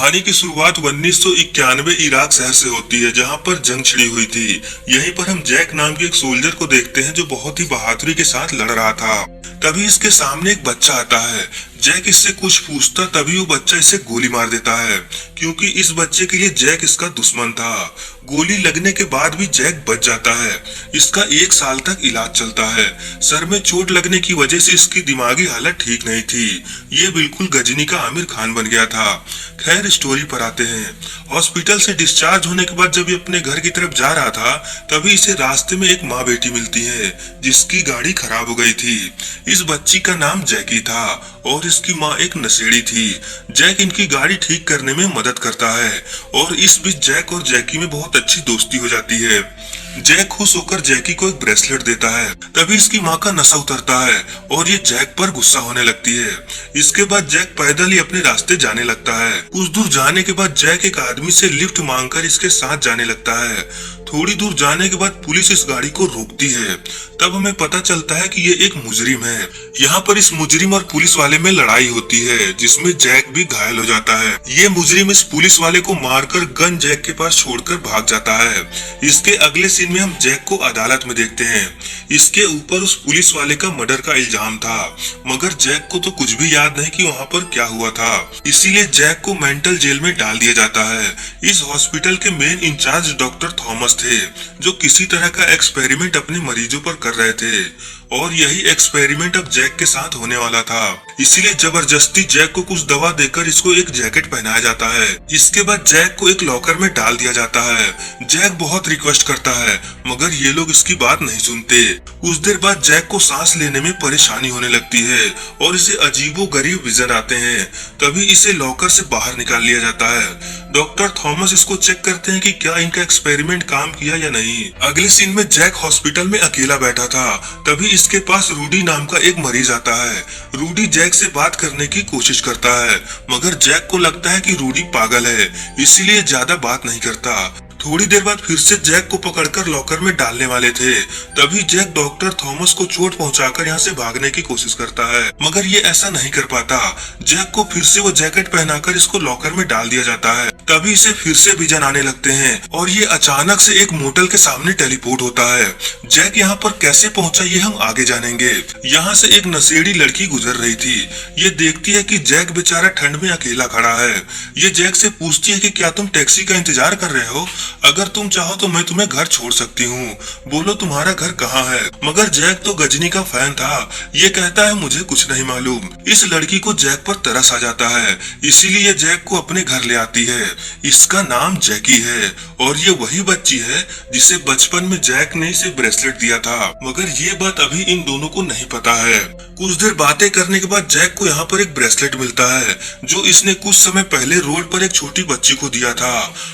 कहानी की शुरुआत 1991 इराक शहर से होती है, जहां पर जंग छिड़ी हुई थी। यहीं पर हम जैक नाम के एक सोल्जर को देखते हैं जो बहुत ही बहादुरी के साथ लड़ रहा था। तभी इसके सामने एक बच्चा आता है। जैक इससे कुछ पूछता, तभी वो बच्चा इसे गोली मार देता है, क्योंकि इस बच्चे के लिए जैक इसका दुश्मन था। गोली लगने के बाद भी जैक बच जाता है। इसका 1 साल तक इलाज चलता है। सर में चोट लगने की वजह से इसकी दिमागी हालत ठीक नहीं थी। ये बिल्कुल गजनी का आमिर खान बन गया था। खैर, स्टोरी पर आते हैं। हॉस्पिटल से डिस्चार्ज होने के बाद जब ये अपने घर की तरफ जा रहा था, तभी इसे रास्ते में एक माँ बेटी मिलती है जिसकी गाड़ी खराब हो गई थी। इस बच्ची का नाम जैकी था और इसकी माँ एक नशेड़ी थी। जैक इनकी गाड़ी ठीक करने में मदद करता है और इस बीच जैक और जैकी में बहुत अच्छी दोस्ती हो जाती है। जैक खुश होकर जैकी को एक ब्रेसलेट देता है। तभी इसकी माँ का नशा उतरता है और ये जैक पर गुस्सा होने लगती है। इसके बाद जैक पैदल ही अपने रास्ते जाने लगता है। कुछ दूर जाने के बाद जैक एक आदमी से लिफ्ट मांगकर इसके साथ जाने लगता है। थोड़ी दूर जाने के बाद पुलिस इस गाड़ी को रोकती है। तब हमें पता चलता है कि ये एक मुजरिम है। यहाँ पर इस मुजरिम और पुलिस वाले में लड़ाई होती है, जिसमें जैक भी घायल हो जाता है। ये मुजरिम इस पुलिस वाले को मारकर गन जैक के पास छोड़कर भाग जाता है। इसके अगले सीन में हम जैक को अदालत में देखते हैं। इसके ऊपर उस पुलिस वाले का मर्डर का इल्जाम था, मगर जैक को तो कुछ भी याद नहीं कि वहाँ पर क्या हुआ था। इसीलिए जैक को मेंटल जेल में डाल दिया जाता है। इस हॉस्पिटल के मेन इंचार्ज डॉक्टर थॉमस थे, जो किसी तरह का एक्सपेरिमेंट अपने मरीजों पर कर रहे थे और यही एक्सपेरिमेंट अब जैक के साथ होने वाला था। इसीलिए जबरदस्ती जैक को कुछ दवा देकर इसको एक जैकेट पहनाया जाता है। इसके बाद जैक को एक लॉकर में डाल दिया जाता है। जैक बहुत रिक्वेस्ट करता है, मगर ये लोग इसकी बात नहीं सुनते। कुछ देर बाद जैक को सांस लेने में परेशानी होने लगती है और इसे अजीबोगरीब विजन आते हैं। तभी इसे लॉकर से बाहर निकाल लिया जाता है। डॉक्टर थॉमस इसको चेक करते हैं कि क्या इनका एक्सपेरिमेंट काम किया या नहीं। अगले सीन में जैक हॉस्पिटल में अकेला बैठा था। तभी इसके पास रूडी नाम का एक मरीज आता है। रूडी जैक से बात करने की कोशिश करता है, मगर जैक को लगता है कि रूडी पागल है, इसीलिए ज्यादा बात नहीं करता। थोड़ी देर बाद फिर से जैक को पकड़कर लॉकर में डालने वाले थे। तभी जैक डॉक्टर थॉमस को चोट पहुंचाकर यहाँ से भागने की कोशिश करता है, मगर ये ऐसा नहीं कर पाता। जैक को फिर से वो जैकेट पहनाकर इसको लॉकर में डाल दिया जाता है। तभी इसे फिर से विजन आने लगते हैं और ये अचानक से एक मोटल के सामने टेलीपोर्ट होता है। जैक यहाँ पर कैसे पहुंचा ये हम आगे जानेंगे। यहाँ से एक नशेड़ी लड़की गुजर रही थी। ये देखती है कि जैक बेचारा ठंड में अकेला खड़ा है। ये जैक से पूछती है कि क्या तुम टैक्सी का इंतजार कर रहे हो? अगर तुम चाहो तो मैं तुम्हें घर छोड़ सकती हूँ, बोलो तुम्हारा घर कहाँ है। मगर जैक तो गजनी का फैन था। ये कहता है मुझे कुछ नहीं मालूम। इस लड़की को जैक पर तरस आ जाता है, इसीलिए जैक को अपने घर ले आती है। इसका नाम जैकी है और ये वही बच्ची है जिसे बचपन में जैक ने इसे ब्रेसलेट दिया था, मगर ये बात अभी इन दोनों को नहीं पता है। कुछ देर बातें करने के बाद जैक को यहाँ पर एक ब्रेसलेट मिलता है, जो इसने कुछ समय पहले रोड पर एक छोटी बच्ची को दिया था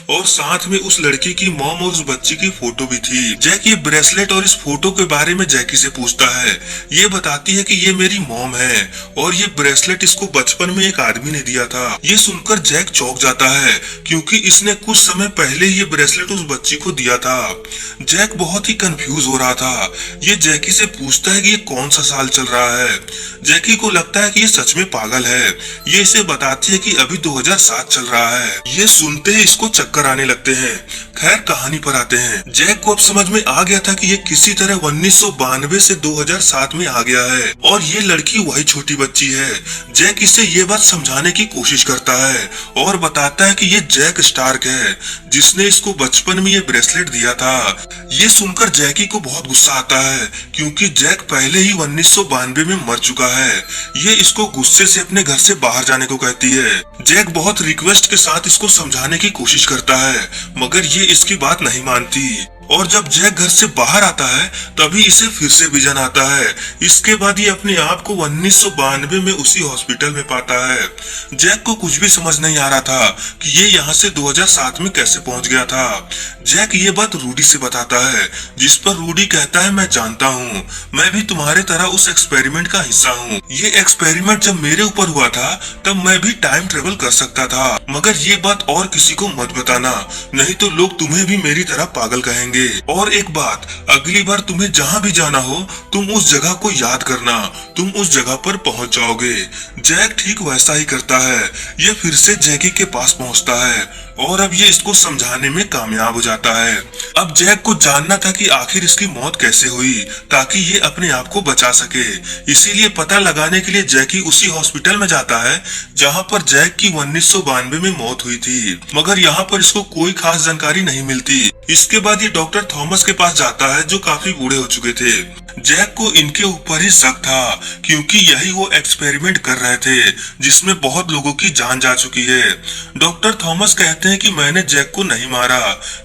और साथ में उस लड़की की मॉम और उस बच्ची की फोटो भी थी। जैक ये ब्रेसलेट और इस फोटो के बारे में जैकी से पूछता है। ये बताती है कि ये मेरी मॉम है और ये ब्रेसलेट इसको बचपन में एक आदमी ने दिया था। ये सुनकर जैक चौंक जाता है, क्योंकि इसने कुछ समय पहले ये ब्रेसलेट उस बच्ची को दिया था। जैक बहुत ही कंफ्यूज हो रहा था। ये जैकी से पूछता है कि ये कौन सा साल चल रहा है। जैकी को लगता है कि ये सच में पागल है। ये इसे बताती है कि अभी 2007 चल रहा है। ये सुनते ही इसको चक्कर आने लगते हैं। खैर, कहानी पर आते हैं। जैक को अब समझ में आ गया था कि ये किसी तरह 1992 से 2007 में आ गया है और ये लड़की वही छोटी बच्ची है। जैक इसे ये बात समझाने की कोशिश करता है और बताता है कि ये जैक स्टार्क है, जिसने इसको बचपन में ये ब्रेसलेट दिया था। ये सुनकर जैकी को बहुत गुस्सा आता है, क्योंकि जैक पहले ही 1992 में मर चुका है। ये इसको गुस्से से अपने घर से बाहर जाने को कहती है। जैक बहुत रिक्वेस्ट के साथ इसको समझाने की कोशिश करता है, मगर ये इसकी बात नहीं मानती। और जब जैक घर से बाहर आता है, तभी इसे फिर से विजन आता है। इसके बाद ये अपने आप को 1992 में उसी हॉस्पिटल में पाता है। जैक को कुछ भी समझ नहीं आ रहा था कि ये यहाँ से 2007 में कैसे पहुँच गया था। जैक ये बात रूडी से बताता है, जिस पर रूडी कहता है, मैं जानता हूँ, मैं भी तुम्हारे तरह उस एक्सपेरिमेंट का हिस्सा हूँ। ये एक्सपेरिमेंट जब मेरे ऊपर हुआ था, तब मैं भी टाइम ट्रेवल कर सकता था, मगर ये बात और किसी को मत बताना, नहीं तो लोग तुम्हें भी मेरी तरह पागल कहेंगे। जाएंगे। और एक बात, अगली बार तुम्हें जहाँ भी जाना हो तुम उस जगह को याद करना, तुम उस जगह पर पहुंच जाओगे। जैक ठीक वैसा ही करता है। ये फिर से जैकी के पास पहुंचता है और अब ये इसको समझाने में कामयाब हो जाता है। अब जैक को जानना था कि आखिर इसकी मौत कैसे हुई ताकि ये अपने आप को बचा सके। इसीलिए पता लगाने के लिए जैकी उसी हॉस्पिटल में जाता है जहां पर जैक की 1992 में मौत हुई थी, मगर यहाँ पर इसको कोई खास जानकारी नहीं मिलती। इसके बाद ये डॉक्टर थॉमस के पास जाता है जो काफी बूढ़े हो चुके थे। जैक को इनके ऊपर ही शक था क्योंकि यही वो एक्सपेरिमेंट कर रहे थे जिसमें बहुत लोगों की जान जा चुकी है। डॉक्टर थॉमस कहते हैं कि मैंने जैक को नहीं मारा।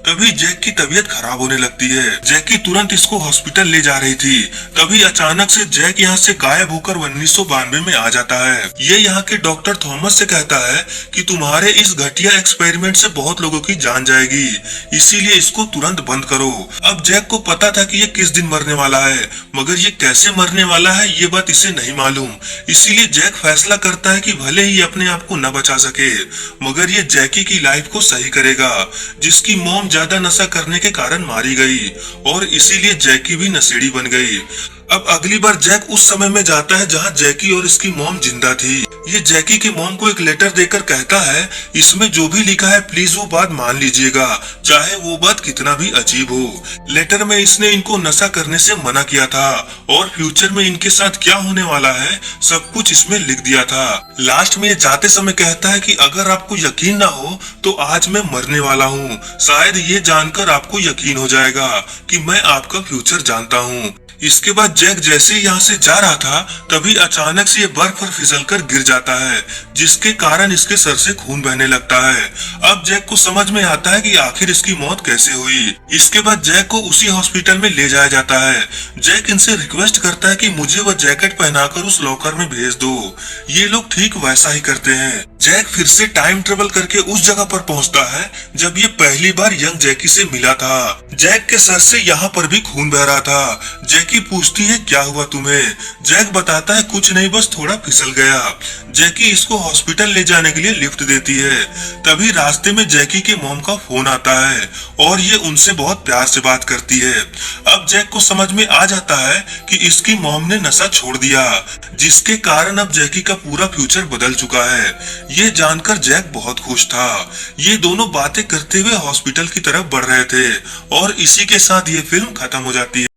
तभी जैक की तबीयत खराब होने लगती है। जैकी तुरंत इसको हॉस्पिटल ले जा रही थी, तभी अचानक से जैक यहाँ से गायब होकर 1992 में आ जाता है। ये यहाँ के डॉक्टर थॉमस से कहता है कि तुम्हारे इस घटिया एक्सपेरिमेंट से बहुत लोगों की जान जाएगी, इसीलिए इसको तुरंत बंद करो। अब जैक को पता था कि ये किस दिन मरने वाला है, मगर ये कैसे मरने वाला है ये बात इसे नहीं मालूम। इसीलिए जैक फैसला करता है कि भले ही अपने आप को न बचा सके, मगर ये जैकी की लाइफ को सही करेगा जिसकी मॉम ज्यादा नशा करने के कारण मारी गई और इसीलिए जैकी भी नशेड़ी बन गई। अब अगली बार जैक उस समय में जाता है जहां जैकी और इसकी मॉम जिंदा थी। ये जैकी की मॉम को एक लेटर देकर कहता है इसमें जो भी लिखा है प्लीज वो बात मान लीजिएगा, चाहे वो बात कितना भी अजीब हो। लेटर में इसने इनको नशा करने से मना किया था और फ्यूचर में इनके साथ क्या होने वाला है सब कुछ इसमें लिख दिया था। लास्ट में ये जाते समय कहता है कि अगर आपको यकीन ना हो तो आज मैं मरने वाला हूँ, शायद ये जानकर आपको यकीन हो जाएगा कि मैं आपका फ्यूचर जानता हूँ। इसके बाद जैक जैसे यहाँ से जा रहा था तभी अचानक से ये बर्फ पर फिसलकर गिर जाता है जिसके कारण इसके सर से खून बहने लगता है। अब जैक को समझ में आता है कि आखिर इसकी मौत कैसे हुई। इसके बाद जैक को उसी हॉस्पिटल में ले जाया जाता है। जैक इनसे रिक्वेस्ट करता है कि मुझे वह जैकेट पहनाकर उस लॉकर में भेज दो। ये लोग ठीक वैसा ही करते हैं। जैक फिर से टाइम ट्रेवल करके उस जगह पर पहुंचता है जब ये पहली बार यंग जैकी से मिला था। जैक के सर से यहाँ पर भी खून बह रहा था। जैकी पूछती है क्या हुआ तुम्हें? जैक बताता है कुछ नहीं, बस थोड़ा फिसल गया। जैकी इसको हॉस्पिटल ले जाने के लिए लिफ्ट देती है। तभी रास्ते में जैकी के मॉम का फोन आता है और ये उनसे बहुत प्यार से बात करती है। अब जैक को समझ में आ जाता है कि इसकी मॉम ने नशा छोड़ दिया जिसके कारण अब जैकी का पूरा फ्यूचर बदल चुका है। ये जानकर जैक बहुत खुश था। ये दोनों बातें करते हुए हॉस्पिटल की तरफ बढ़ रहे थे और इसी के साथ ये फिल्म खत्म हो जाती है।